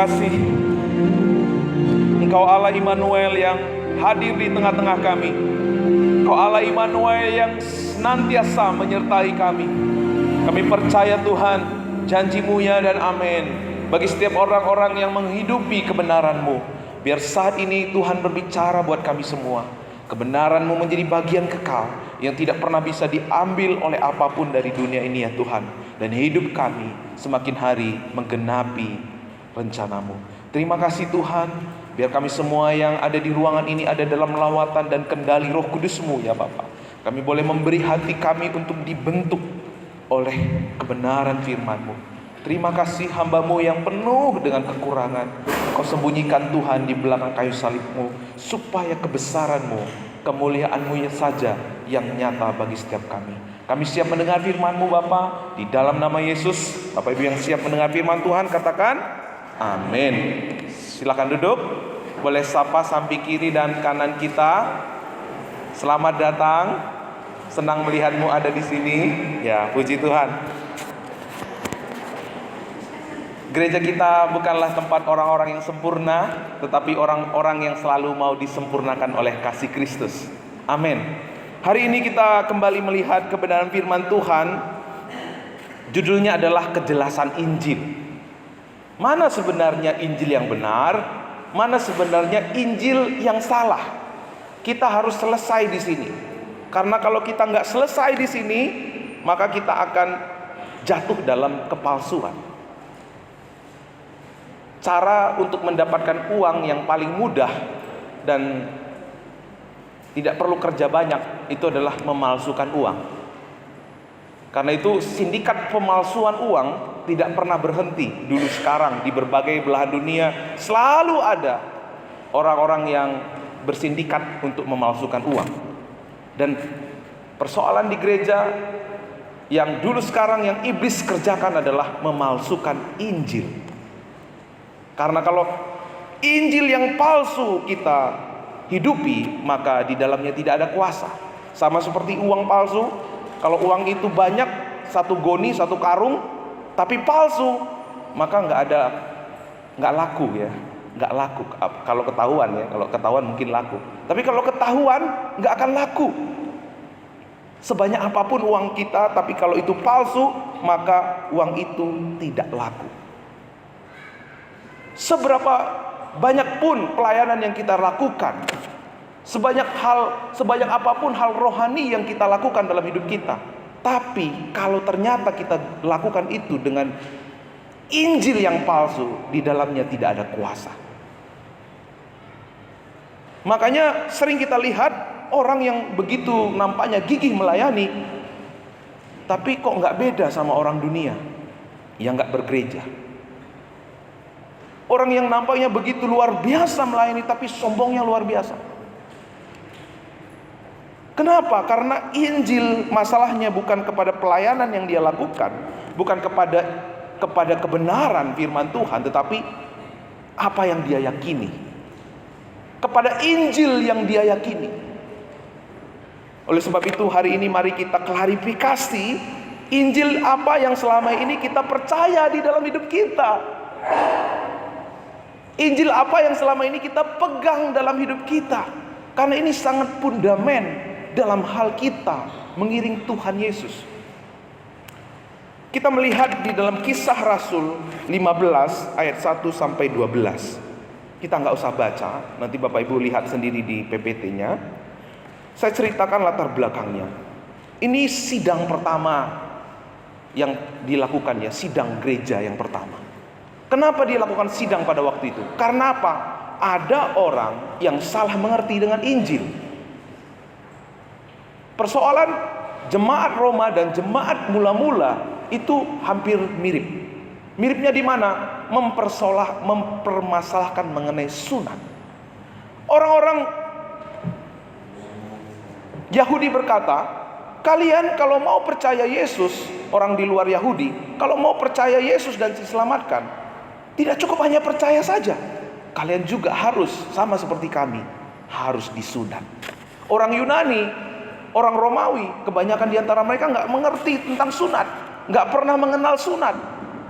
kasih Engkau Allah Immanuel yang hadir di tengah-tengah kami. Engkau Allah Immanuel yang senantiasa menyertai kami. Kami percaya Tuhan, janji-Mu ya dan amin bagi setiap orang-orang yang menghidupi kebenaran-Mu. Biar saat ini Tuhan berbicara buat kami semua. Kebenaran-Mu menjadi bagian kekal yang tidak pernah bisa diambil oleh apapun dari dunia ini ya Tuhan. Dan hidup kami semakin hari menggenapi rencana-Mu. Terima kasih Tuhan. Biar kami semua yang ada di ruangan ini ada dalam lawatan dan kendali Roh Kudus-Mu ya Bapa. Kami boleh memberi hati kami untuk dibentuk oleh kebenaran firman-Mu. Terima kasih hamba-Mu yang penuh dengan kekurangan. Kau sembunyikan Tuhan di belakang kayu salib-Mu, supaya kebesaran-Mu, kemuliaan-Mu saja yang nyata bagi setiap kami. Kami siap mendengar firman-Mu Bapa, di dalam nama Yesus. Bapak Ibu yang siap mendengar firman Tuhan katakan amin. Silakan duduk. Boleh sapa samping kiri dan kanan kita. Selamat datang. Senang melihatmu ada di sini. Ya, puji Tuhan. Gereja kita bukanlah tempat orang-orang yang sempurna, tetapi orang-orang yang selalu mau disempurnakan oleh kasih Kristus. Amin. Hari ini kita kembali melihat kebenaran firman Tuhan. Judulnya adalah kejelasan Injil. Mana sebenarnya Injil yang benar? Mana sebenarnya Injil yang salah? Kita harus selesai di sini. Karena kalau kita nggak selesai di sini, maka kita akan jatuh dalam kepalsuan. Cara untuk mendapatkan uang yang paling mudah dan tidak perlu kerja banyak itu adalah memalsukan uang. Karena itu sindikat pemalsuan uang tidak pernah berhenti. Dulu sekarang di berbagai belahan dunia selalu ada orang-orang yang bersindikat untuk memalsukan uang. Dan persoalan di gereja yang dulu sekarang yang iblis kerjakan adalah memalsukan Injil. Karena kalau Injil yang palsu kita hidupi, maka di dalamnya tidak ada kuasa. Sama seperti uang palsu. Kalau uang itu banyak, satu goni, satu karung, tapi palsu, maka nggak laku ya, nggak laku. Kalau ketahuan ya, kalau ketahuan mungkin laku. Tapi kalau ketahuan nggak akan laku. Sebanyak apapun uang kita, tapi kalau itu palsu, maka uang itu tidak laku. Seberapa banyak pun pelayanan yang kita lakukan, sebanyak apapun hal rohani yang kita lakukan dalam hidup kita, tapi kalau ternyata kita lakukan itu dengan Injil yang palsu, di dalamnya tidak ada kuasa. Makanya sering kita lihat orang yang begitu nampaknya gigih melayani, tapi kok nggak beda sama orang dunia yang nggak bergereja. Orang yang nampaknya begitu luar biasa melayani, tapi sombongnya luar biasa. Kenapa? Karena Injil masalahnya bukan kepada pelayanan yang dia lakukan, bukan kepada kebenaran firman Tuhan, tetapi apa yang dia yakini, kepada Injil yang dia yakini. Oleh sebab itu hari ini mari kita klarifikasi Injil apa yang selama ini kita percaya di dalam hidup kita. Injil apa yang selama ini kita pegang dalam hidup kita. Karena ini sangat fundament dalam hal kita mengiring Tuhan Yesus. Kita melihat di dalam Kisah Rasul 15 ayat 1 sampai 12. Kita nggak usah baca, nanti Bapak Ibu lihat sendiri di PPT-nya. Saya ceritakan latar belakangnya. Ini sidang pertama yang dilakukan ya, sidang gereja yang pertama. Kenapa dia lakukan sidang pada waktu itu? Karena apa? Ada orang yang salah mengerti dengan Injil. Persoalan jemaat Roma dan jemaat mula-mula itu hampir mirip. Miripnya di mana? Mempermasalahkan mengenai sunat. Orang-orang Yahudi berkata, kalian kalau mau percaya Yesus, orang di luar Yahudi, kalau mau percaya Yesus dan diselamatkan, tidak cukup hanya percaya saja. Kalian juga harus sama seperti kami, harus disunat. Orang Yunani, orang Romawi, kebanyakan di antara mereka nggak mengerti tentang sunat, nggak pernah mengenal sunat,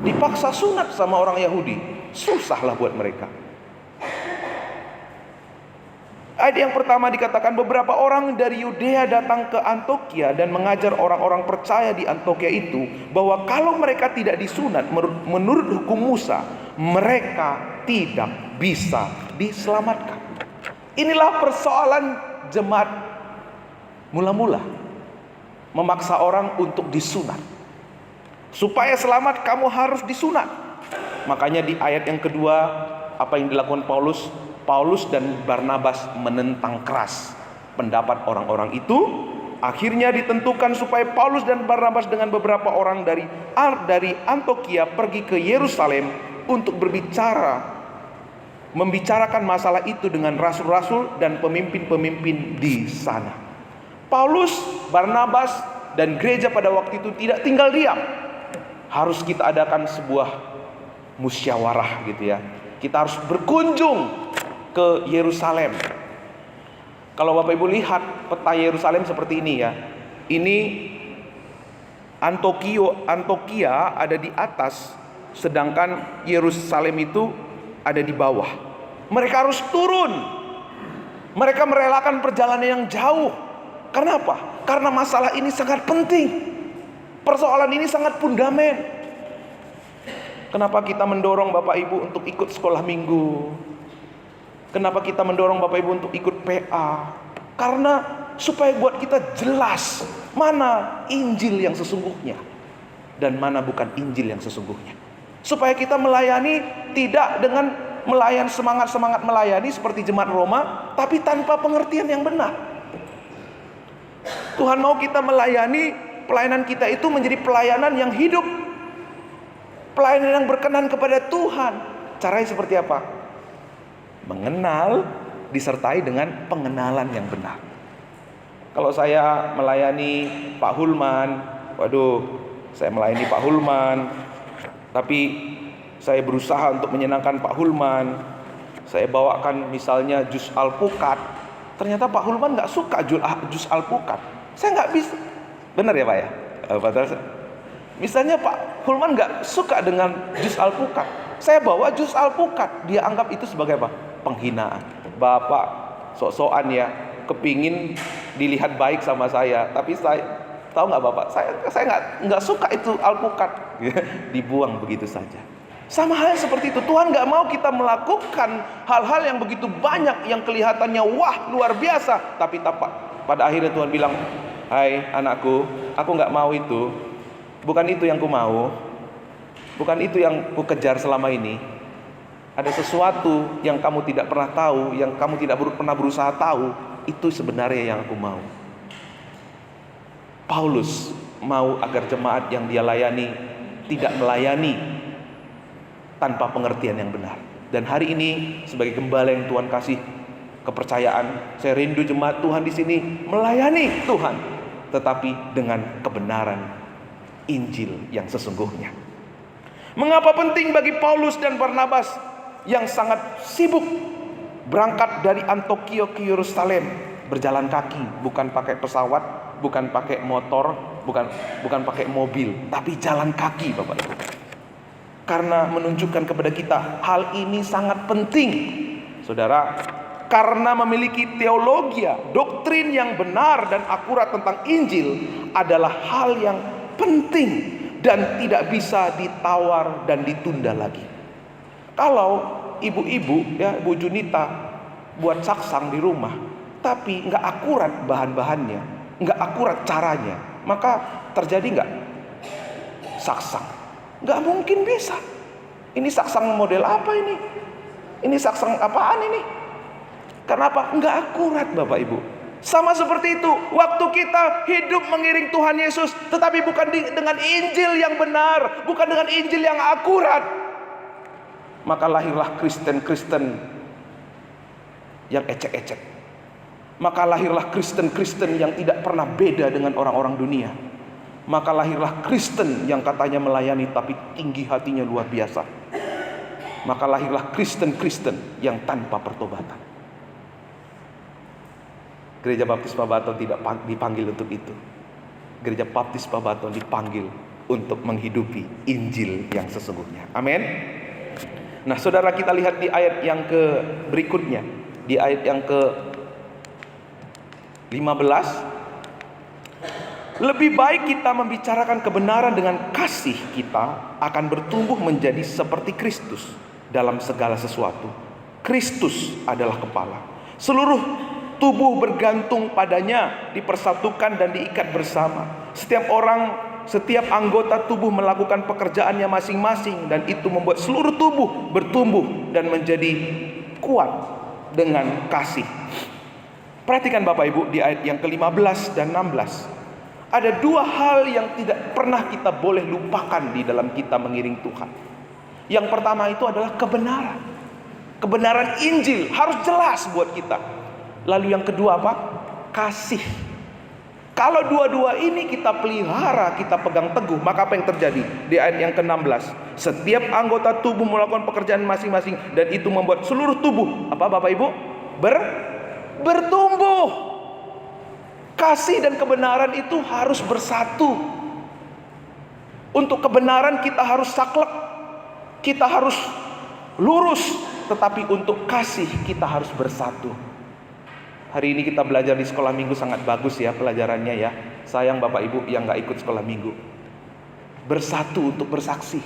dipaksa sunat sama orang Yahudi. susahlah buat mereka. Ayat yang pertama dikatakan beberapa orang dari Yudea datang ke Antiokhia dan mengajar orang-orang percaya di Antiokhia itu bahwa kalau mereka tidak disunat menurut hukum Musa, mereka tidak bisa diselamatkan. Inilah persoalan jemaat mula-mula, memaksa orang untuk disunat. Supaya selamat kamu harus disunat. Makanya di ayat yang kedua, apa yang dilakukan Paulus dan Barnabas menentang keras pendapat orang-orang itu. Akhirnya ditentukan supaya Paulus dan Barnabas dengan beberapa orang dari Antiokhia pergi ke Yerusalem untuk membicarakan masalah itu dengan rasul-rasul dan pemimpin-pemimpin di sana. Paulus, Barnabas, dan gereja pada waktu itu tidak tinggal diam. Harus kita adakan sebuah musyawarah gitu ya. Kita harus berkunjung ke Yerusalem. Kalau Bapak Ibu lihat peta Yerusalem seperti ini ya. Ini Antiokhia ada di atas, sedangkan Yerusalem itu ada di bawah. Mereka harus turun. Mereka merelakan perjalanan yang jauh. Kenapa? Karena masalah ini sangat penting. Persoalan ini sangat fundamental. Kenapa kita mendorong Bapak Ibu untuk ikut sekolah minggu? Kenapa kita mendorong Bapak Ibu untuk ikut PA? Karena supaya buat kita jelas mana Injil yang sesungguhnya dan mana bukan Injil yang sesungguhnya. Supaya kita melayani tidak dengan semangat-semangat melayani seperti jemaat Roma, tapi tanpa pengertian yang benar. Tuhan mau kita melayani, pelayanan kita itu menjadi pelayanan yang hidup, pelayanan yang berkenan kepada Tuhan. Caranya seperti apa? Mengenal disertai dengan pengenalan yang benar. Kalau saya melayani Pak Hulman, saya melayani Pak Hulman, tapi saya berusaha untuk menyenangkan Pak Hulman. Saya bawakan misalnya jus alpukat, ternyata Pak Hulman nggak suka jus alpukat. Saya nggak bisa. Benar ya Pak ya? Misalnya Pak Hulman nggak suka dengan jus alpukat, saya bawa jus alpukat, dia anggap itu sebagai apa? Penghinaan. Bapak sok-sokan ya, kepingin dilihat baik sama saya, tapi saya tahu nggak Bapak, saya nggak suka itu alpukat, dibuang begitu saja. Sama hal seperti itu, Tuhan nggak mau kita melakukan hal-hal yang begitu banyak yang kelihatannya wah luar biasa, tapi pada akhirnya Tuhan bilang, hai anakku, aku nggak mau itu, bukan itu yang ku mau, bukan itu yang ku kejar selama ini. Ada sesuatu yang kamu tidak pernah tahu, yang kamu tidak pernah berusaha tahu, itu sebenarnya yang aku mau. Paulus mau agar jemaat yang dia layani tidak melayani tanpa pengertian yang benar. Dan hari ini sebagai gembala yang Tuhan kasih kepercayaan, saya rindu jemaat Tuhan di sini melayani Tuhan, tetapi dengan kebenaran Injil yang sesungguhnya. Mengapa penting bagi Paulus dan Barnabas yang sangat sibuk berangkat dari Antiokhia ke Yerusalem berjalan kaki, bukan pakai pesawat, bukan pakai motor, bukan pakai mobil, tapi jalan kaki Bapak Ibu. Karena menunjukkan kepada kita hal ini sangat penting. Saudara, karena memiliki teologi, doktrin yang benar dan akurat tentang Injil adalah hal yang penting dan tidak bisa ditawar dan ditunda lagi. Kalau ibu-ibu ya, Bu Junita buat saksang di rumah, tapi nggak akurat bahan-bahannya, nggak akurat caranya, maka terjadi nggak saksang? Nggak mungkin bisa. Ini saksang model apa ini? Ini saksang apaan ini? Kenapa? Nggak akurat Bapak Ibu. Sama seperti itu, waktu kita hidup mengiring Tuhan Yesus, tetapi bukan dengan Injil yang benar, bukan dengan Injil yang akurat, maka lahirlah Kristen-Kristen yang ecek-ecek. Maka lahirlah Kristen-Kristen yang tidak pernah beda dengan orang-orang dunia. Maka lahirlah Kristen yang katanya melayani tapi tinggi hatinya luar biasa. Maka lahirlah Kristen-Kristen yang tanpa pertobatan. Gereja Baptis Babaton tidak dipanggil untuk itu. Gereja Baptis Babaton dipanggil untuk menghidupi Injil yang sesungguhnya. Amin. Nah, saudara, kita lihat di ayat yang berikutnya, di ayat yang ke-15. Lebih baik kita membicarakan kebenaran dengan kasih, kita akan bertumbuh menjadi seperti Kristus dalam segala sesuatu. Kristus adalah kepala. Seluruh tubuh bergantung padanya, dipersatukan dan diikat bersama. Setiap anggota tubuh melakukan pekerjaannya masing-masing, dan itu membuat seluruh tubuh bertumbuh dan menjadi kuat dengan kasih. Perhatikan Bapak Ibu di ayat yang ke-15 dan 16. Ada dua hal yang tidak pernah kita boleh lupakan di dalam kita mengiring Tuhan. Yang pertama itu adalah kebenaran. Kebenaran Injil harus jelas buat kita. Lalu yang kedua apa? Kasih. Kalau dua-dua ini kita pelihara, kita pegang teguh, maka apa yang terjadi? Di ayat yang ke-16. Setiap anggota tubuh melakukan pekerjaan masing-masing, dan itu membuat seluruh tubuh, apa Bapak Ibu? Bertumbuh. Kasih dan kebenaran itu harus bersatu. Untuk kebenaran kita harus saklek, kita harus lurus. Tetapi untuk kasih kita harus bersatu. Hari ini kita belajar di sekolah minggu, sangat bagus ya pelajarannya ya. Sayang Bapak Ibu yang gak ikut sekolah minggu. Bersatu untuk bersaksi.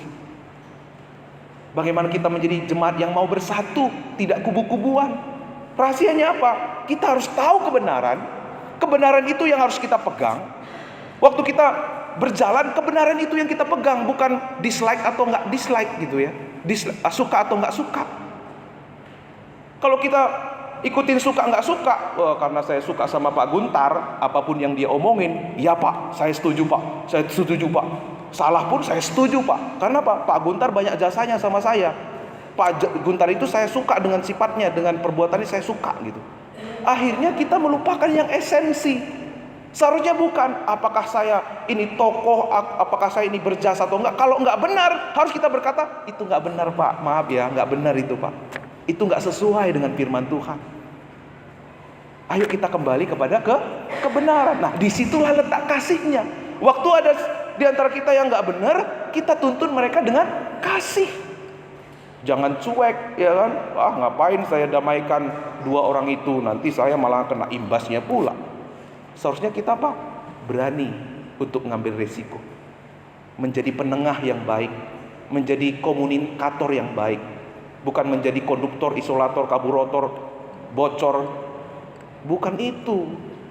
Bagaimana kita menjadi jemaat yang mau bersatu, tidak kubu-kubuan. Rahasianya apa? Kita harus tahu kebenaran. Kebenaran itu yang harus kita pegang. Waktu kita berjalan, kebenaran itu yang kita pegang, bukan dislike atau nggak dislike gitu ya, suka atau nggak suka. Kalau kita ikutin suka nggak suka, karena saya suka sama Pak Guntar, apapun yang dia omongin, ya Pak, saya setuju Pak, saya setuju Pak. Salah pun saya setuju Pak. Karena Pak Guntar banyak jasanya sama saya. Pak Guntar itu saya suka dengan sifatnya, dengan perbuatannya saya suka gitu. Akhirnya kita melupakan yang esensi. Seharusnya bukan apakah saya ini tokoh, apakah saya ini berjasa atau enggak. Kalau enggak benar, harus kita berkata, itu enggak benar Pak, maaf ya, enggak benar itu Pak. Itu enggak sesuai dengan firman Tuhan. Ayo kita kembali kepada kebenaran. Nah, disitulah letak kasihnya. Waktu ada di antara kita yang enggak benar, kita tuntun mereka dengan kasih. Jangan cuek, ya kan? Ngapain saya damaikan dua orang itu, nanti saya malah kena imbasnya pula. Seharusnya kita apa? Berani untuk mengambil resiko. Menjadi penengah yang baik, menjadi komunikator yang baik, bukan menjadi konduktor, isolator, karburator, bocor. Bukan itu.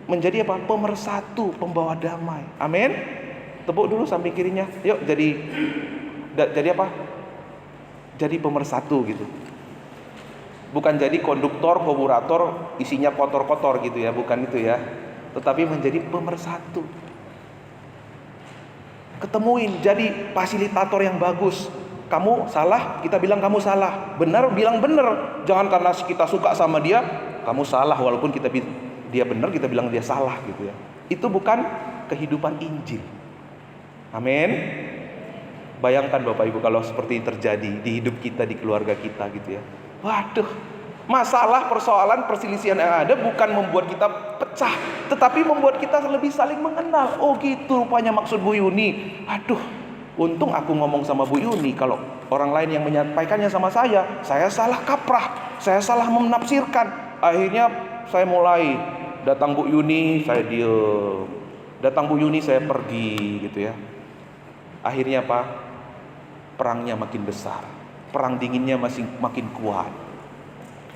Menjadi apa? Pemersatu, pembawa damai. Amin. Tepuk dulu samping kirinya. Yuk jadi apa? Jadi pemersatu gitu. Bukan jadi konduktor, karburator, isinya kotor-kotor gitu ya, bukan itu ya. Tetapi menjadi pemersatu. Ketemuin, jadi fasilitator yang bagus. Kamu salah, kita bilang kamu salah. Benar, bilang benar. Jangan karena kita suka sama dia, kamu salah, walaupun dia benar, kita bilang dia salah gitu ya. Itu bukan kehidupan Injil. Amin. Bayangkan Bapak Ibu kalau seperti ini terjadi di hidup kita, di keluarga kita gitu ya. Waduh, masalah, persoalan, perselisihan yang ada bukan membuat kita pecah, tetapi membuat kita lebih saling mengenal. Oh gitu rupanya maksud Bu Yuni. Aduh, untung aku ngomong sama Bu Yuni. Kalau orang lain yang menyampaikannya sama saya salah kaprah, saya salah menafsirkan. Akhirnya saya mulai datang Bu Yuni, saya diem. Datang Bu Yuni, saya pergi gitu ya. Akhirnya apa? Perangnya makin besar, perang dinginnya makin kuat.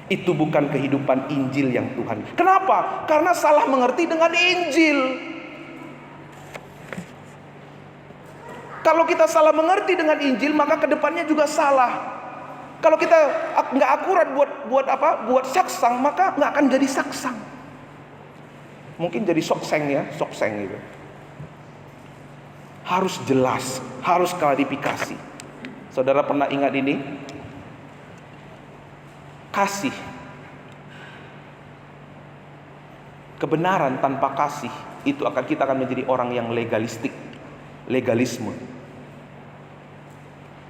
Itu bukan kehidupan Injil yang Tuhan. Kenapa? Karena salah mengerti dengan Injil. Kalau kita salah mengerti dengan Injil, maka kedepannya juga salah. Kalau kita nggak akurat buat saksang, maka nggak akan jadi saksang. Mungkin jadi sokseng ya, sokseng gitu. Harus jelas, harus klarifikasi. Saudara pernah ingat ini? Kasih. Kebenaran tanpa kasih itu kita akan menjadi orang yang legalistik, legalisme.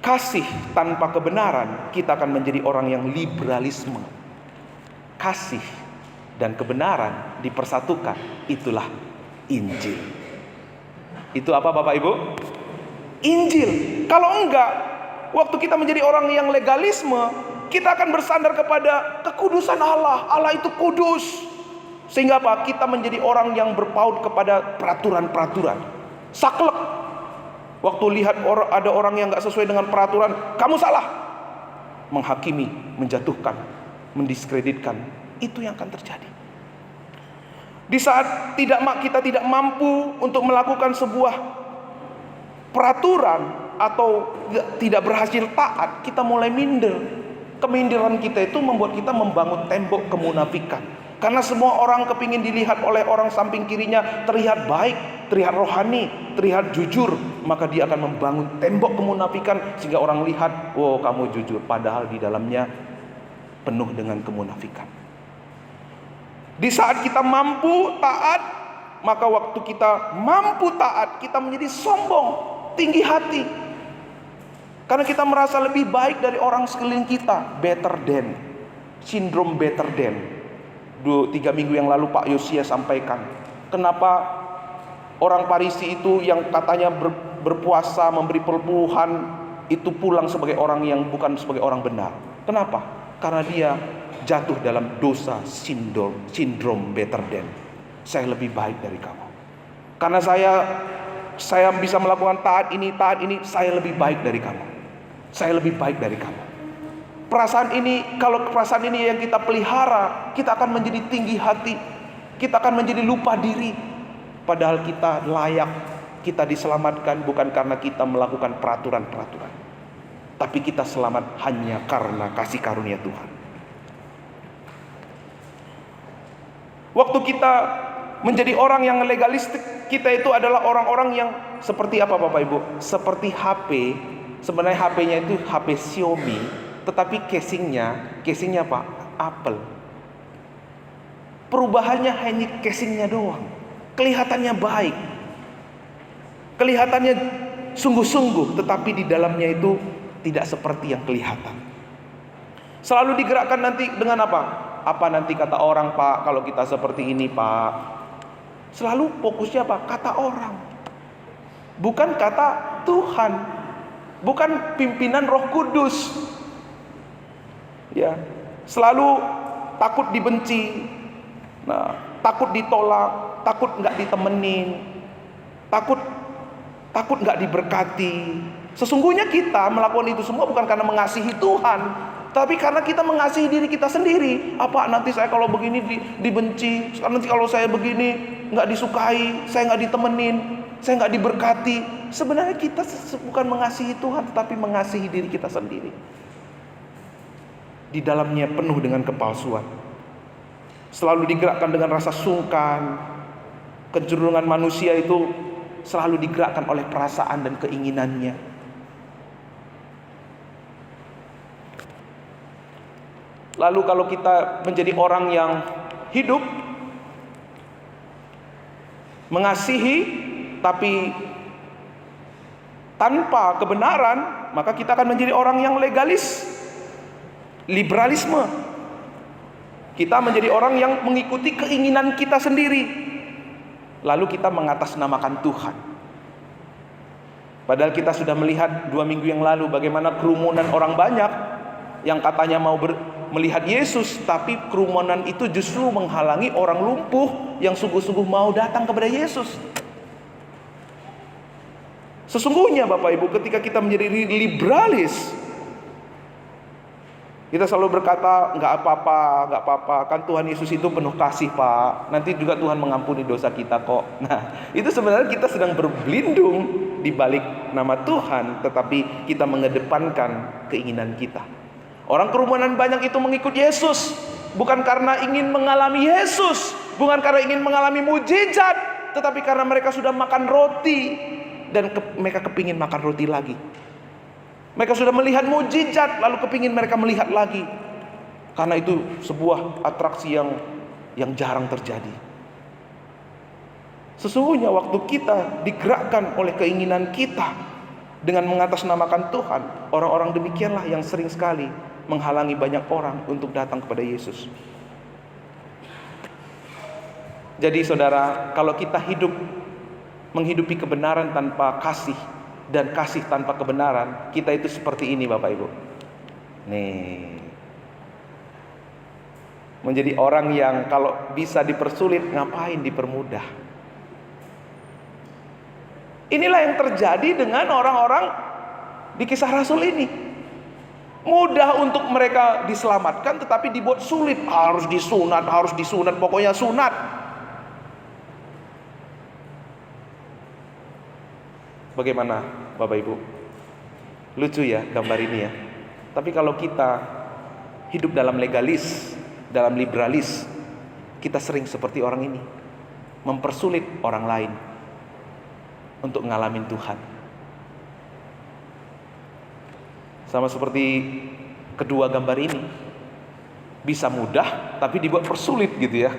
Kasih tanpa kebenaran, kita akan menjadi orang yang liberalisme. Kasih dan kebenaran dipersatukan, itulah Injil. Itu apa Bapak Ibu? Injil. Kalau enggak, waktu kita menjadi orang yang legalisme, kita akan bersandar kepada kekudusan Allah. Allah itu kudus. Sehingga apa? Kita menjadi orang yang berpaut kepada peraturan-peraturan. Saklek. Waktu lihat ada orang yang gak sesuai dengan peraturan, kamu salah. Menghakimi, menjatuhkan, mendiskreditkan. Itu yang akan terjadi. Di saat kita tidak mampu untuk melakukan sebuah peraturan atau tidak berhasil taat, kita mulai minder. Keminderan kita itu membuat kita membangun tembok kemunafikan. Karena semua orang kepingin dilihat oleh orang samping kirinya terlihat baik, terlihat rohani, terlihat jujur, maka dia akan membangun tembok kemunafikan sehingga orang lihat, oh kamu jujur, padahal di dalamnya penuh dengan kemunafikan. Di saat kita mampu taat, maka waktu kita mampu taat, kita menjadi sombong, tinggi hati. Karena kita merasa lebih baik dari orang sekeliling kita. Better than. Sindrom better than. 3 minggu yang lalu Pak Yosia sampaikan. Kenapa orang Farisi itu yang katanya berpuasa, memberi perpuluhan, itu pulang sebagai orang yang bukan sebagai orang benar. Kenapa? Karena dia jatuh dalam dosa sindrom better than. Saya lebih baik dari kamu. Karena saya bisa melakukan taat ini, saya lebih baik dari kamu. Saya lebih baik dari kamu. Kalau perasaan ini yang kita pelihara, kita akan menjadi tinggi hati. Kita akan menjadi lupa diri. Padahal kita layak, kita diselamatkan bukan karena kita melakukan peraturan-peraturan, tapi kita selamat hanya karena kasih karunia Tuhan. Waktu kita menjadi orang yang legalistik, kita itu adalah orang-orang yang seperti apa Bapak Ibu? Seperti HP. Sebenarnya HP-nya itu HP Xiaomi, tetapi casingnya apa? Apple. Perubahannya hanya casingnya doang. Kelihatannya baik, kelihatannya sungguh-sungguh, tetapi di dalamnya itu tidak seperti yang kelihatan. Selalu digerakkan nanti dengan apa? Apa nanti kata orang Pak, kalau kita seperti ini Pak. Selalu fokusnya apa? Kata orang, bukan kata Tuhan, bukan pimpinan Roh Kudus. Ya, selalu takut dibenci, takut ditolak, takut nggak ditemenin, takut nggak diberkati. Sesungguhnya kita melakukan itu semua bukan karena mengasihi Tuhan, tapi karena kita mengasihi diri kita sendiri. Apa nanti saya kalau begini dibenci, nanti kalau saya begini nggak disukai, saya nggak ditemenin, saya nggak diberkati. Sebenarnya kita bukan mengasihi Tuhan, tetapi mengasihi diri kita sendiri. Di dalamnya penuh dengan kepalsuan. Selalu digerakkan dengan rasa sungkan. Kecenderungan manusia itu selalu digerakkan oleh perasaan dan keinginannya. Lalu kalau kita menjadi orang yang hidup mengasihi tapi tanpa kebenaran, maka kita akan menjadi orang yang legalis, liberalisme. Kita menjadi orang yang mengikuti keinginan kita sendiri, lalu kita mengatasnamakan Tuhan. Padahal kita sudah melihat 2 minggu yang lalu bagaimana kerumunan orang banyak yang katanya mau melihat Yesus, tapi kerumunan itu justru menghalangi orang lumpuh yang sungguh-sungguh mau datang kepada Yesus. Sesungguhnya Bapak Ibu, ketika kita menjadi liberalis, kita selalu berkata nggak apa-apa, kan Tuhan Yesus itu penuh kasih Pak, nanti juga Tuhan mengampuni dosa kita kok. Nah, itu sebenarnya kita sedang berlindung di balik nama Tuhan, tetapi kita mengedepankan keinginan kita. Orang kerumunan banyak itu mengikut Yesus bukan karena ingin mengalami Yesus, bukan karena ingin mengalami mujizat, tetapi karena mereka sudah makan roti dan mereka kepingin makan roti lagi. Mereka sudah melihat mujizat, lalu kepingin mereka melihat lagi. Karena itu sebuah atraksi yang jarang terjadi. Sesungguhnya waktu kita digerakkan oleh keinginan kita dengan mengatasnamakan Tuhan, orang-orang demikianlah yang sering sekali menghalangi banyak orang untuk datang kepada Yesus. Jadi saudara, kalau kita menghidupi kebenaran tanpa kasih, dan kasih tanpa kebenaran, kita itu seperti ini Bapak Ibu. Nih, menjadi orang yang kalau bisa dipersulit, ngapain dipermudah. Inilah yang terjadi dengan orang-orang di Kisah Rasul ini. Mudah untuk mereka diselamatkan, tetapi dibuat sulit. Harus disunat, pokoknya sunat. Bagaimana Bapak Ibu? Lucu ya gambar ini ya. Tapi kalau kita hidup dalam legalis, dalam liberalis, kita sering seperti orang ini, mempersulit orang lain untuk ngalamin Tuhan. Sama seperti kedua gambar ini, bisa mudah tapi dibuat persulit gitu ya.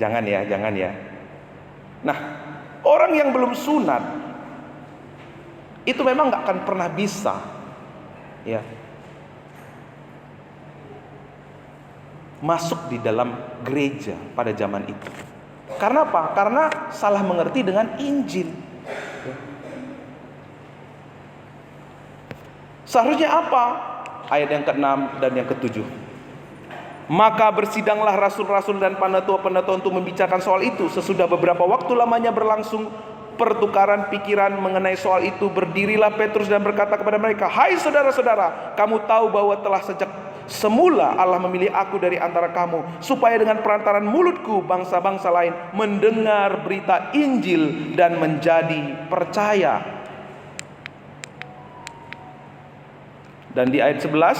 Jangan ya. Nah, orang yang belum sunat itu memang gak akan pernah bisa ya masuk di dalam gereja pada zaman itu. Karena apa? Karena salah mengerti dengan Injil. Seharusnya apa? Ayat yang ke-6 dan yang ke-7. Maka bersidanglah rasul-rasul dan penatua-penatua untuk membicarakan soal itu. Sesudah beberapa waktu lamanya berlangsung pertukaran pikiran mengenai soal itu, berdirilah Petrus dan berkata kepada mereka, "Hai saudara-saudara, kamu tahu bahwa telah sejak semula Allah memilih aku dari antara kamu, supaya dengan perantaran mulutku bangsa-bangsa lain mendengar berita Injil dan menjadi percaya." Dan di ayat 11,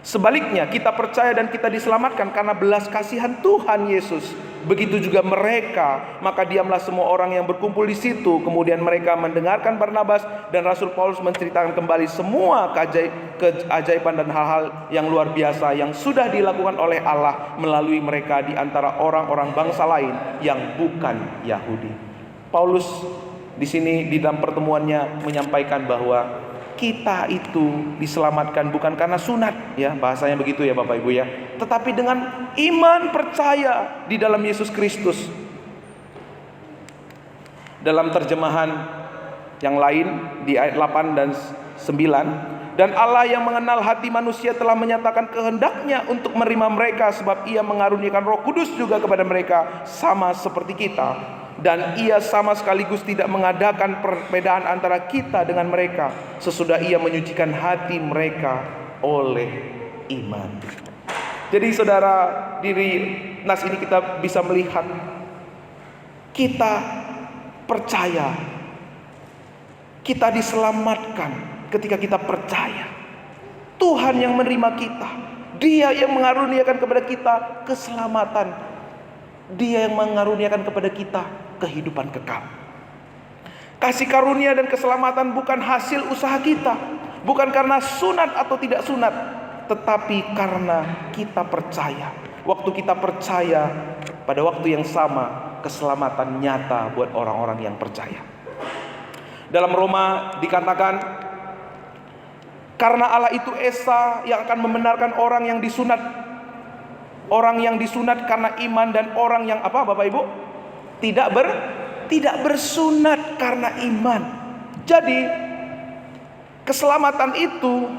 sebaliknya kita percaya dan kita diselamatkan karena belas kasihan Tuhan Yesus. Begitu juga mereka. Maka diamlah semua orang yang berkumpul di situ. Kemudian mereka mendengarkan Barnabas dan Rasul Paulus menceritakan kembali semua keajaiban dan hal-hal yang luar biasa yang sudah dilakukan oleh Allah melalui mereka di antara orang-orang bangsa lain yang bukan Yahudi. Paulus di sini di dalam pertemuannya menyampaikan bahwa kita itu diselamatkan bukan karena sunat, ya bahasanya begitu ya Bapak Ibu ya, tetapi dengan iman percaya di dalam Yesus Kristus. Dalam terjemahan yang lain di ayat 8 dan 9, dan Allah yang mengenal hati manusia telah menyatakan kehendaknya untuk menerima mereka, sebab Ia mengaruniakan Roh Kudus juga kepada mereka sama seperti kita. Dan Ia sama sekaligus tidak mengadakan perbedaan antara kita dengan mereka, sesudah Ia menyucikan hati mereka oleh iman. Jadi saudara, diri nas ini kita bisa melihat, kita percaya, kita diselamatkan ketika kita percaya. Tuhan yang menerima kita, Dia yang mengaruniakan kepada kita keselamatan, Dia yang mengaruniakan kepada kita kehidupan kekal. Kasih karunia dan keselamatan bukan hasil usaha kita, bukan karena sunat atau tidak sunat, tetapi karena kita percaya. Waktu kita percaya, pada waktu yang sama keselamatan nyata buat orang-orang yang percaya. Dalam Roma dikatakan, karena Allah itu Esa yang akan membenarkan orang yang disunat. Orang yang disunat karena iman, dan orang yang apa Bapak Ibu? Tidak bersunat karena iman. Jadi keselamatan itu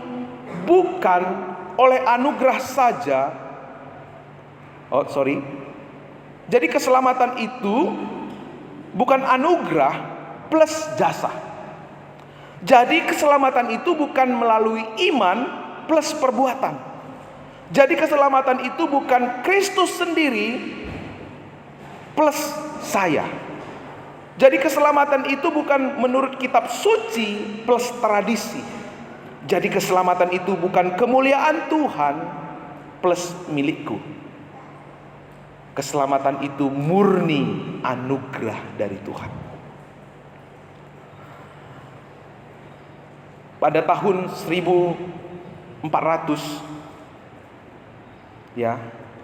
bukan oleh anugerah saja. Jadi keselamatan itu bukan anugerah plus jasa. Jadi keselamatan itu bukan melalui iman plus perbuatan. Jadi keselamatan itu bukan Kristus sendiri plus saya. Jadi keselamatan itu bukan menurut kitab suci plus tradisi. Jadi keselamatan itu bukan kemuliaan Tuhan plus milikku. Keselamatan itu murni anugerah dari Tuhan. Pada tahun 1400 ya,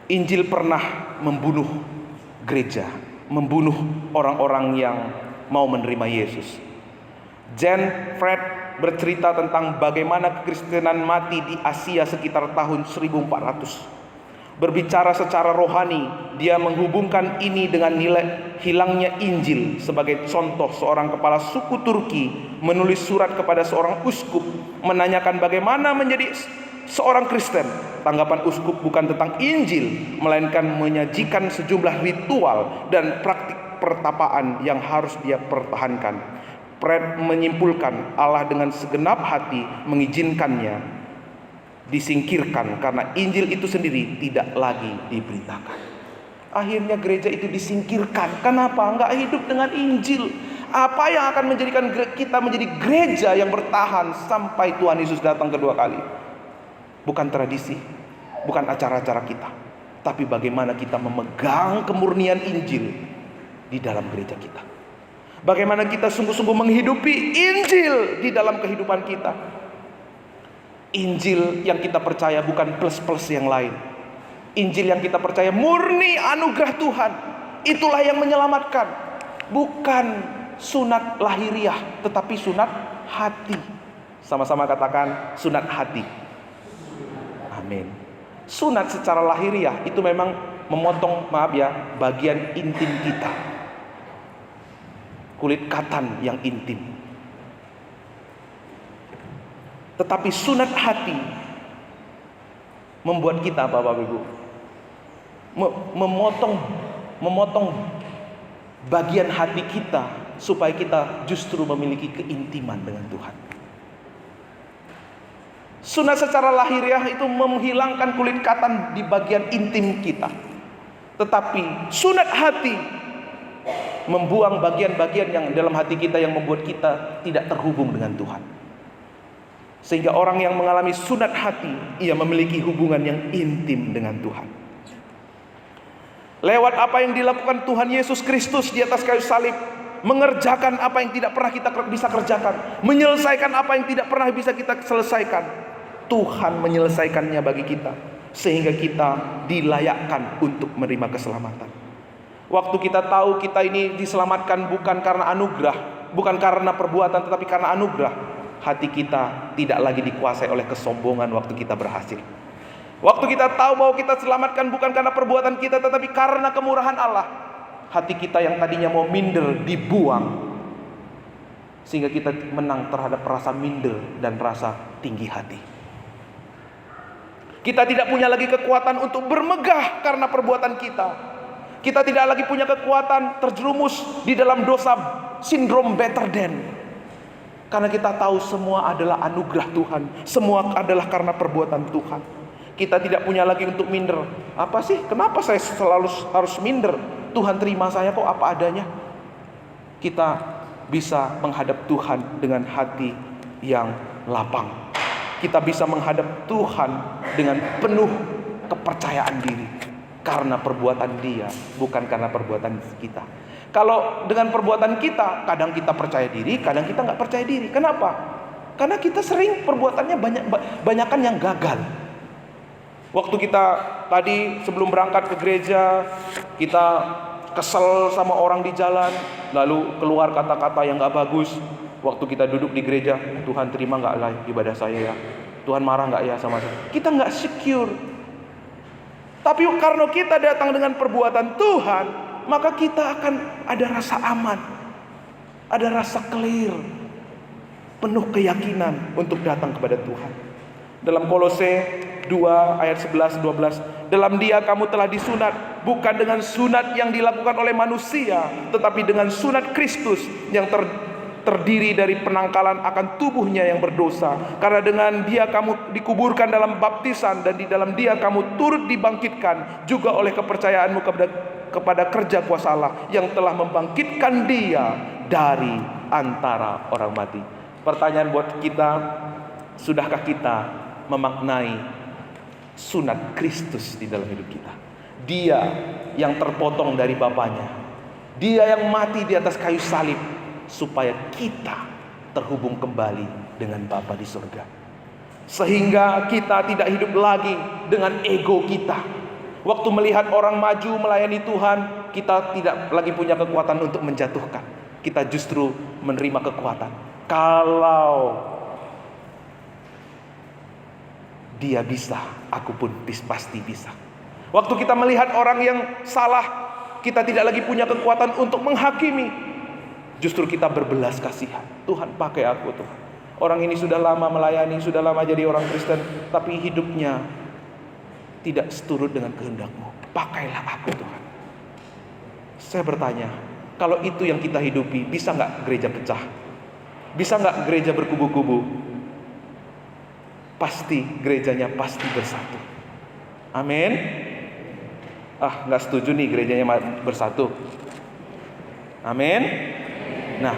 Injil pernah membunuh gereja, membunuh orang-orang yang mau menerima Yesus. Jan Fred bercerita tentang bagaimana kekristenan mati di Asia sekitar tahun 1400. berbicara secara rohani. Dia menghubungkan ini dengan nilai hilangnya Injil. Sebagai contoh, seorang kepala suku Turki menulis surat kepada seorang uskup menanyakan bagaimana menjadi seorang Kristen. Tanggapan uskup bukan tentang Injil, melainkan menyajikan sejumlah ritual dan praktik pertapaan yang harus dia pertahankan. Fred menyimpulkan Allah dengan segenap hati mengizinkannya disingkirkan karena Injil itu sendiri tidak lagi diberitakan. Akhirnya gereja itu disingkirkan. Kenapa? Enggak hidup dengan Injil. Apa yang akan menjadikan kita menjadi gereja yang bertahan sampai Tuhan Yesus datang kedua kali? Bukan tradisi, bukan acara-acara kita, tapi bagaimana kita memegang kemurnian Injil di dalam gereja kita. Bagaimana kita sungguh-sungguh menghidupi Injil di dalam kehidupan kita. Injil yang kita percaya bukan plus-plus yang lain. Injil yang kita percaya murni anugerah Tuhan. Itulah yang menyelamatkan. Bukan sunat lahiriah, tetapi sunat hati. Sama-sama katakan sunat hati. Amin. Sunat secara lahiriah itu memang memotong, bagian intim kita. Kulit katan yang intim. Tetapi sunat hati membuat kita, Bapak Ibu, memotong bagian hati kita supaya kita justru memiliki keintiman dengan Tuhan. Sunat secara lahiriah itu menghilangkan kulit katan di bagian intim kita. Tetapi sunat hati membuang bagian-bagian yang dalam hati kita yang membuat kita tidak terhubung dengan Tuhan. Sehingga orang yang mengalami sunat hati, ia memiliki hubungan yang intim dengan Tuhan. Lewat apa yang dilakukan Tuhan Yesus Kristus di atas kayu salib, mengerjakan apa yang tidak pernah kita bisa kerjakan, menyelesaikan apa yang tidak pernah bisa kita selesaikan. Tuhan menyelesaikannya bagi kita, sehingga kita dilayakkan untuk menerima keselamatan. Waktu kita tahu kita ini diselamatkan bukan karena anugerah, bukan karena perbuatan, tetapi karena anugerah, hati kita tidak lagi dikuasai oleh kesombongan waktu kita berhasil. Waktu kita tahu bahwa kita selamatkan bukan karena perbuatan kita, tetapi karena kemurahan Allah, hati kita yang tadinya mau minder dibuang, sehingga kita menang terhadap rasa minder dan rasa tinggi hati. Kita tidak punya lagi kekuatan untuk bermegah karena perbuatan kita. Kita tidak lagi punya kekuatan terjerumus di dalam dosa, sindrom better than. Karena kita tahu semua adalah anugerah Tuhan, semua adalah karena perbuatan Tuhan. Kita tidak punya lagi untuk minder. Apa sih? Kenapa saya selalu harus minder? Tuhan terima saya kok apa adanya. Kita bisa menghadap Tuhan dengan hati yang lapang. Kita bisa menghadap Tuhan dengan penuh kepercayaan diri. Karena perbuatan Dia, bukan karena perbuatan kita. Kalau dengan perbuatan kita, kadang kita percaya diri, kadang kita nggak percaya diri. Kenapa? Karena kita sering perbuatannya banyakan yang gagal. Waktu kita tadi sebelum berangkat ke gereja, kita kesel sama orang di jalan, lalu keluar kata-kata yang nggak bagus. Waktu kita duduk di gereja, Tuhan terima nggak lah ibadah saya ya? Tuhan marah nggak ya sama saya? Kita nggak secure. Tapi karena kita datang dengan perbuatan Tuhan, maka kita akan ada rasa aman, ada rasa clear, penuh keyakinan untuk datang kepada Tuhan. Dalam Kolose 2 ayat 11-12, dalam Dia kamu telah disunat, bukan dengan sunat yang dilakukan oleh manusia, tetapi dengan sunat Kristus yang terdiri dari penangkalan akan tubuhnya yang berdosa. Karena dengan Dia kamu dikuburkan dalam baptisan, dan di dalam Dia kamu turut dibangkitkan juga oleh kepercayaanmu kepada kerja kuasa Allah yang telah membangkitkan Dia dari antara orang mati. Pertanyaan buat kita, sudahkah kita memaknai sunat Kristus di dalam hidup kita? Dia yang terpotong dari Bapaknya, Dia yang mati di atas kayu salib supaya kita terhubung kembali dengan Bapa di surga. Sehingga kita tidak hidup lagi dengan ego kita. Waktu melihat orang maju melayani Tuhan, kita tidak lagi punya kekuatan untuk menjatuhkan. Kita justru menerima kekuatan. Kalau Dia bisa, aku pun pasti bisa. Waktu kita melihat orang yang salah, kita tidak lagi punya kekuatan untuk menghakimi. Justru kita berbelas kasihan. Tuhan, pakai aku Tuhan. Orang ini sudah lama melayani, sudah lama jadi orang Kristen, tapi hidupnya tidak seturut dengan kehendak-Mu. Pakailah aku Tuhan. Saya bertanya, kalau itu yang kita hidupi, bisa nggak gereja pecah? Bisa nggak gereja berkubu-kubu? Pasti gerejanya pasti bersatu. Amin. Nggak setuju nih gerejanya bersatu. Amin. Nah,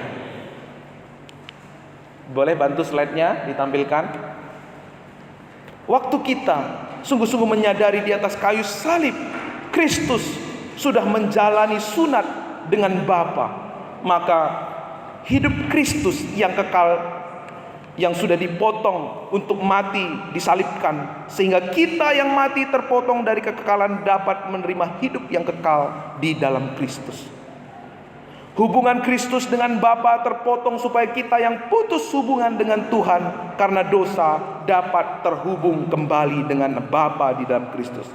boleh bantu slide-nya ditampilkan? Waktu kita sungguh-sungguh menyadari di atas kayu salib, Kristus sudah menjalani sunat dengan Bapa, maka hidup Kristus yang kekal, yang sudah dipotong untuk mati, disalibkan, sehingga kita yang mati terpotong dari kekekalan dapat menerima hidup yang kekal di dalam Kristus. Hubungan Kristus dengan Bapa terpotong supaya kita yang putus hubungan dengan Tuhan karena dosa dapat terhubung kembali dengan Bapa di dalam Kristus.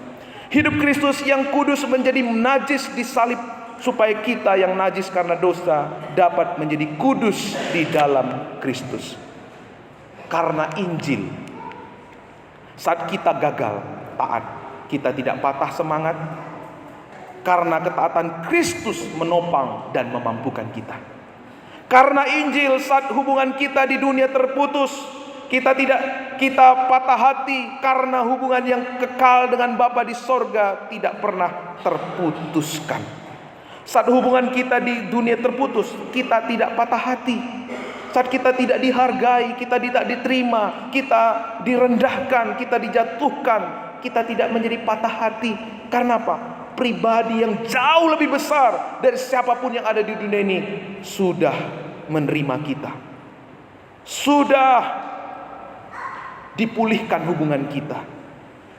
Hidup Kristus yang kudus menjadi najis disalib supaya kita yang najis karena dosa dapat menjadi kudus di dalam Kristus. Karena Injil, saat kita gagal taat, kita tidak patah semangat. Karena ketaatan Kristus menopang dan memampukan kita. Karena Injil, saat hubungan kita di dunia terputus, kita patah hati karena hubungan yang kekal dengan Bapa di sorga tidak pernah terputuskan. Saat hubungan kita di dunia terputus, kita tidak patah hati. Saat kita tidak dihargai, kita tidak diterima, kita direndahkan, kita dijatuhkan, kita tidak menjadi patah hati. Karena apa? Pribadi yang jauh lebih besar dari siapapun yang ada di dunia ini sudah menerima kita. Sudah dipulihkan hubungan kita.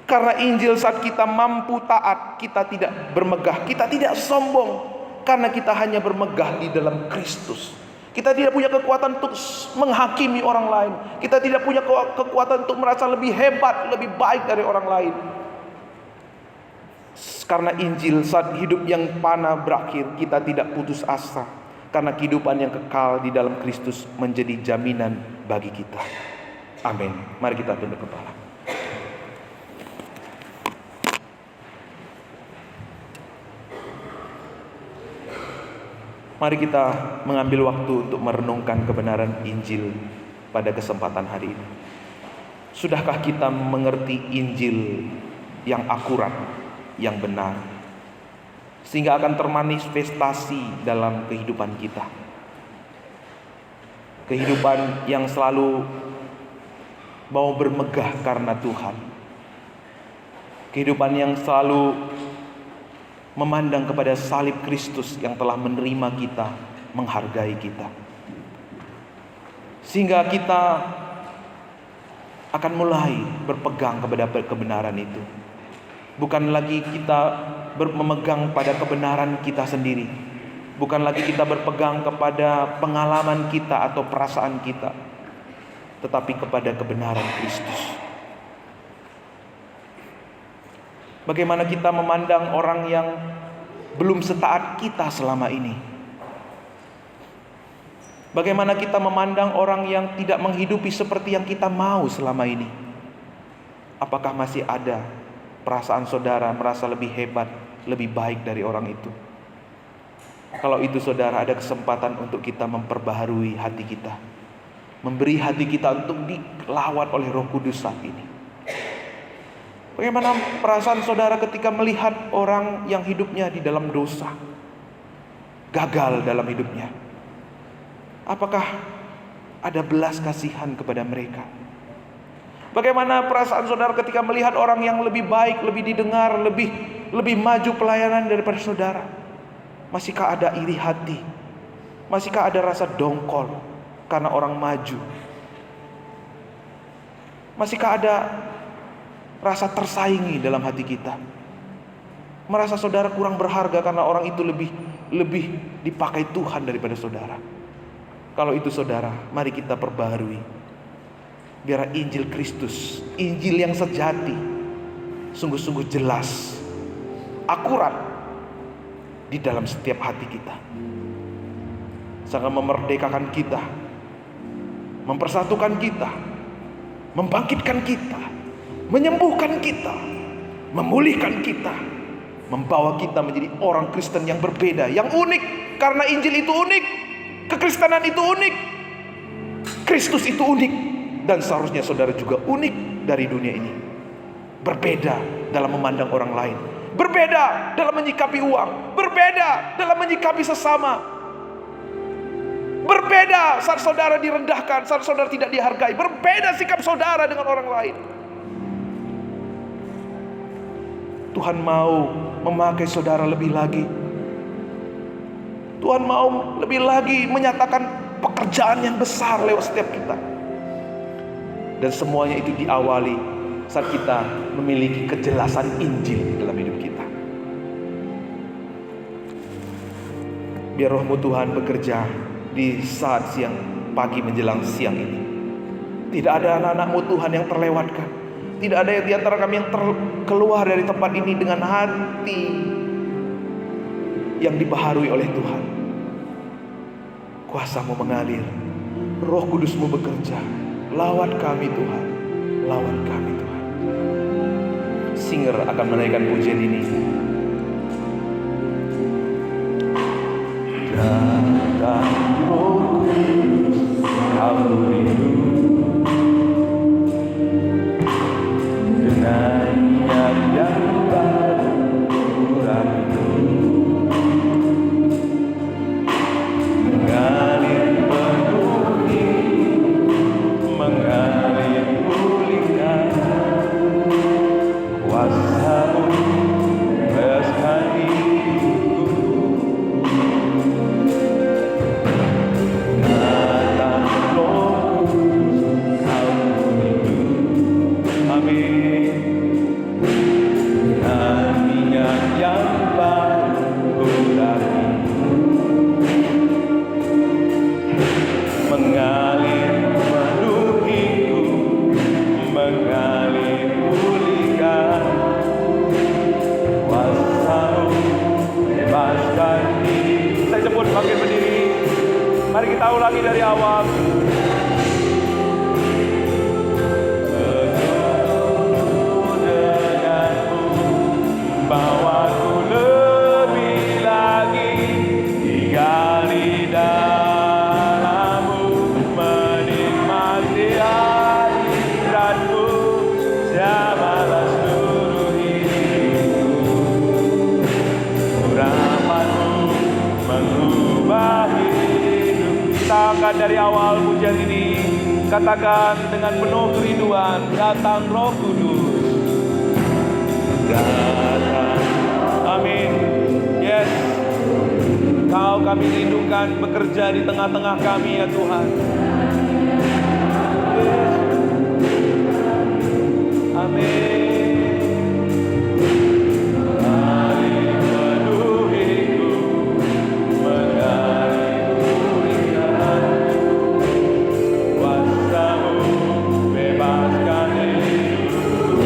Karena Injil, saat kita mampu taat, kita tidak bermegah, kita tidak sombong. Karena kita hanya bermegah di dalam Kristus. Kita tidak punya kekuatan untuk menghakimi orang lain. Kita tidak punya kekuatan untuk merasa lebih hebat, lebih baik dari orang lain. Karena Injil, saat hidup yang fana berakhir, kita tidak putus asa. Karena kehidupan yang kekal di dalam Kristus menjadi jaminan bagi kita. Amin. Mari kita tunduk kepala. Mari kita mengambil waktu untuk merenungkan kebenaran Injil pada kesempatan hari ini. Sudahkah kita mengerti Injil yang akurat, yang benar, sehingga akan termanifestasi dalam kehidupan kita? Kehidupan yang selalu mau bermegah karena Tuhan. Kehidupan yang selalu memandang kepada salib Kristus yang telah menerima kita, menghargai kita. Sehingga kita akan mulai berpegang kepada kebenaran itu. Bukan lagi kita memegang pada kebenaran kita sendiri. Bukan lagi kita berpegang kepada pengalaman kita atau perasaan kita, tetapi kepada kebenaran Kristus. Bagaimana kita memandang orang yang belum setaat kita selama ini? Bagaimana kita memandang orang yang tidak menghidupi seperti yang kita mau selama ini? Apakah masih ada perasaan saudara merasa lebih hebat, lebih baik dari orang itu? Kalau itu saudara, ada kesempatan untuk kita memperbaharui hati kita, memberi hati kita untuk dilawat oleh Roh Kudus saat ini. Bagaimana perasaan saudara ketika melihat orang yang hidupnya di dalam dosa, gagal dalam hidupnya? Apakah ada belas kasihan kepada mereka? Bagaimana perasaan saudara ketika melihat orang yang lebih baik, lebih didengar, lebih maju pelayanan daripada saudara? Masihkah ada iri hati? Masihkah ada rasa dongkol karena orang maju? Masihkah ada rasa tersaingi dalam hati kita? Merasa saudara kurang berharga karena orang itu lebih dipakai Tuhan daripada saudara. Kalau itu saudara, mari kita perbaharui. Biar Injil Kristus, Injil yang sejati, sungguh-sungguh jelas akurat di dalam setiap hati kita. Sangat memerdekakan kita, mempersatukan kita, membangkitkan kita, menyembuhkan kita, memulihkan kita, membawa kita menjadi orang Kristen yang berbeda, yang unik. Karena Injil itu unik, kekristenan itu unik, Kristus itu unik. Dan seharusnya saudara juga unik dari dunia ini. Berbeda dalam memandang orang lain, berbeda dalam menyikapi uang, berbeda dalam menyikapi sesama, berbeda saat saudara direndahkan, saat saudara tidak dihargai, berbeda sikap saudara dengan orang lain. Tuhan mau memakai saudara lebih lagi. Tuhan mau lebih lagi menyatakan pekerjaan yang besar lewat setiap kita. Dan semuanya itu diawali saat kita memiliki kejelasan Injil dalam hidup kita. Biar rohmu Tuhan bekerja di saat siang, pagi menjelang siang ini. Tidak ada anak-anakmu Tuhan yang terlewatkan. Tidak ada yang di antara kami yang keluar dari tempat ini dengan hati yang dibaharui oleh Tuhan. Kuasa-Mu mengalir, Roh Kudus-Mu bekerja. Lawat kami Tuhan, lawat kami Tuhan. Singer akan menaikkan pujian ini. Datang Roh Kudus, Kau rindu dengan niat yang baru ragu, mengalir penuhi, mengalir pulihkan. Kuasa-Mu bebaskan hidupku. Datang Roh Kudus, Kau rindu. Amin. Dengan niat yang baru lagi, mengalir menuhiku, mengalir pulihkan. Kuasa-Mu bebaskan hidup. Saya sebut bangkit berdiri. Mari kita ulangi dari awal. Bawaku lebih lagi, tinggal di dalam-Mu, menikmati hadirat-Mu, jamalah seluruh hidupku. Rahmat-Mu mengubah hidup. Kita akan dari awal pujian ini katakan dengan penuh kerinduan, datang Roh Kudus. Datang. Amin. Yes. Kau kami rindukan bekerja di tengah-tengah kami ya Tuhan. Yes. Amin. Mengalir menuhiku, mengalir pulihkan. Kuasa-Mu bebaskan hidupku.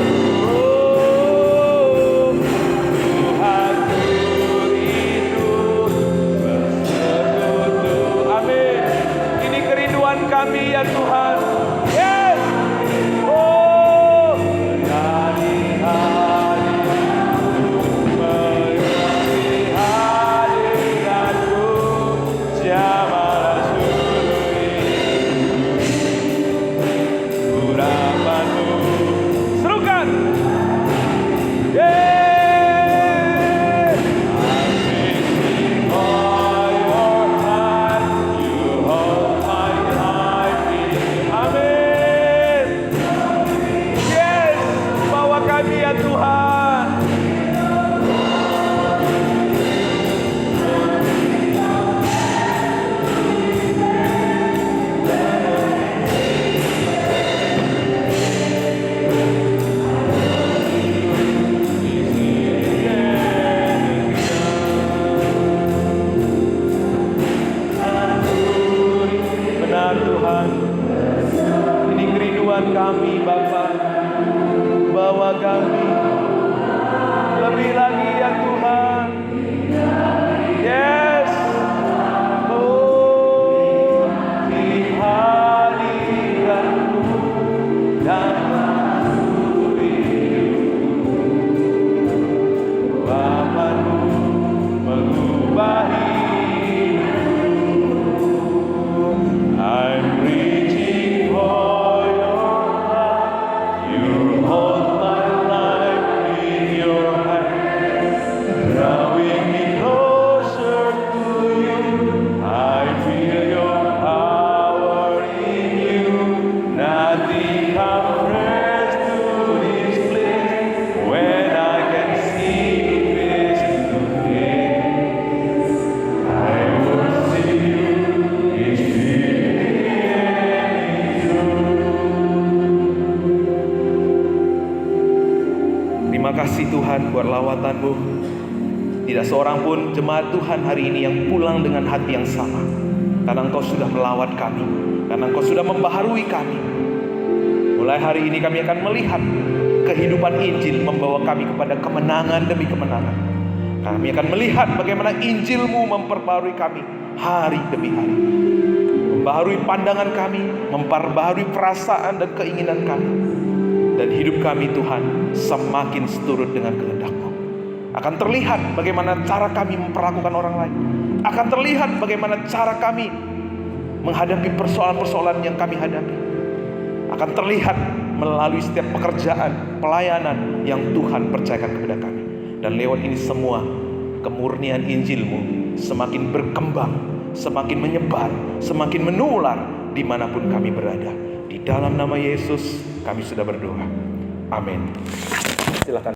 buat lawatan-Mu. Tidak seorang pun jemaat Tuhan hari ini yang pulang dengan hati yang sama. Karena Engkau sudah melawat kami, karena Engkau sudah membaharui kami. Mulai hari ini kami akan melihat kehidupan Injil membawa kami kepada kemenangan demi kemenangan. Kami akan melihat bagaimana Injil-Mu memperbarui kami hari demi hari. Membaharui pandangan kami, memperbaharui perasaan dan keinginan kami. Dan hidup kami Tuhan semakin seturut dengan kehendak-Mu. Akan terlihat bagaimana cara kami memperlakukan orang lain. Akan terlihat bagaimana cara kami menghadapi persoalan-persoalan yang kami hadapi. Akan terlihat melalui setiap pekerjaan, pelayanan yang Tuhan percayakan kepada kami. Dan lewat ini semua, kemurnian Injil-Mu semakin berkembang, semakin menyebar, semakin menular dimanapun kami berada. Di dalam nama Yesus kami sudah berdoa. Amin. Silakan.